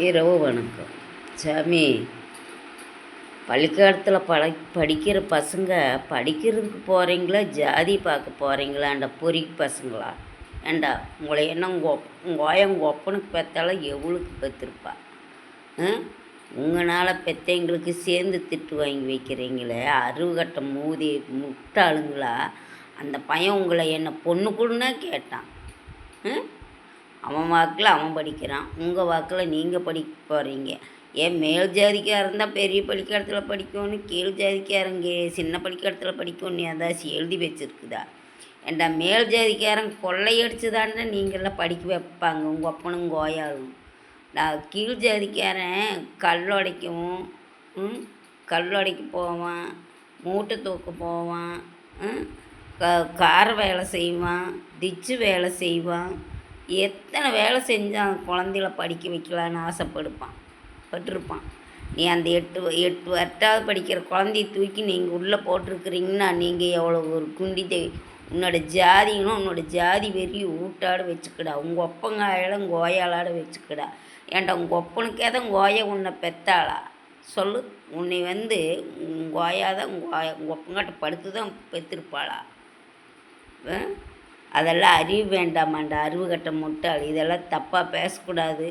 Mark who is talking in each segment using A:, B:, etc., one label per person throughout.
A: இரவு வணக்கம். சாமி, பள்ளிக்கூடத்தில் படிக்கிற பசங்க படிக்கிறதுக்கு போகிறீங்களா, ஜாதி பார்க்க போகிறீங்களாண்ட பொறிக்கு பசங்களா? ஏண்டா உங்களை என்ன உங்கள் உங்கள் ஒப்பனுக்கு பெற்றாலும் எவ்வளோக்கு பெற்றிருப்பா? உங்களால் பெற்றவங்களுக்கு சேர்ந்து திட்டு வாங்கி வைக்கிறீங்களே, அருவுகட்ட மூதி முட்டாளுங்களா? அந்த பையன் உங்களை என்ன பொண்ணு கொடுன்னா கேட்டான். அவன் வாக்கில் அவன் படிக்கிறான், உங்கள் வாக்கில் நீங்கள் படிக்க போகிறீங்க. ஏன் மேல் ஜாதிக்காக இருந்தால் பெரிய பள்ளிக்கூடத்தில் படிக்கணும், கீழ் ஜாதிக்காரங்க சின்ன பள்ளிக்கூடத்தில் படிக்கணும்னு ஏதாச்சும் எழுதி வச்சுருக்குதா? ஏண்டா மேல் ஜாதிக்காரன் கொள்ளையடிச்சு தாண்டா நீங்களாம் படிக்க வைப்பாங்க உங்கள் அப்பனும் கோயாலும். நான் கீழ் ஜாதிக்காரன் கல்லுடைக்கவும் கல்லுடைக்க போவான், மூட்டை தூக்க போவான், கார வேலை செய்வான், டிச்சு வேலை செய்வான், எத்தனை வேலை செஞ்சான் குழந்தைகளை படிக்க வைக்கலான்னு பட்டிருப்பான். நீ அந்த 8 8 படிக்கிற குழந்தைய தூக்கி நீங்கள் உள்ளே போட்டிருக்கிறீங்கன்னா நீங்கள் எவ்வளோ ஒரு குண்டி உன்னோட ஜாதிகளும் உன்னோட ஜாதி வெறி ஊட்டாட வச்சுக்கடா, உங்கள் ஒப்பங்காயால கோயாலாட வச்சுக்கடா. ஏன்டா உங்கள் ஒப்பனுக்கே தான் கோயா உன்னை பெத்தாளா? சொல்லு. உன்னை கோயா தான் உங்கள் ஒப்பங்காட்ட படுத்து தான் பெற்றிருப்பாளா? அதெல்லாம் அறிவு வேண்டாமாண்டா, அறிவு கட்ட முட்டாள். இதெல்லாம் தப்பாக பேசக்கூடாது.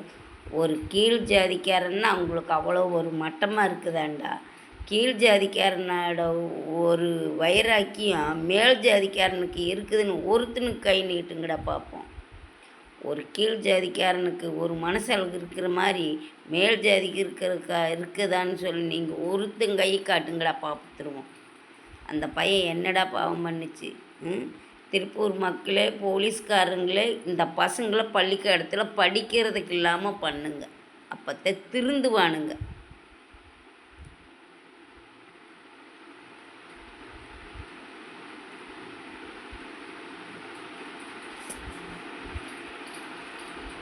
A: ஒரு கீழ் ஜாதிக்காரன்னா அவங்களுக்கு அவ்வளோ ஒரு மட்டமாக இருக்குதாண்டா. கீழ் ஜாதிக்காரனோட ஒரு வைராக்கியம் மேல் ஜாதிக்காரனுக்கு இருக்குதுன்னு ஒருத்தனுக்கு கை நீட்டுங்கடா பார்ப்போம். ஒரு கீழ் ஜாதிக்காரனுக்கு ஒரு மனசளவுக்கு இருக்கிற மாதிரி மேல் ஜாதிக்கு இருக்குதான்னு சொல்லி நீங்கள் ஒருத்தன் கை காட்டுங்கடா பார்த்துருவோம். அந்த பையன் என்னடா பாவம் பண்ணுச்சு? திருப்பூர் மக்களே, போலீஸ்காரங்களே, இந்த பசங்களை பள்ளிக்கூடத்தில் படிக்கிறதுக்கு இல்லாமல் பண்ணுங்க. அப்போத்தான் திருந்துவானுங்க.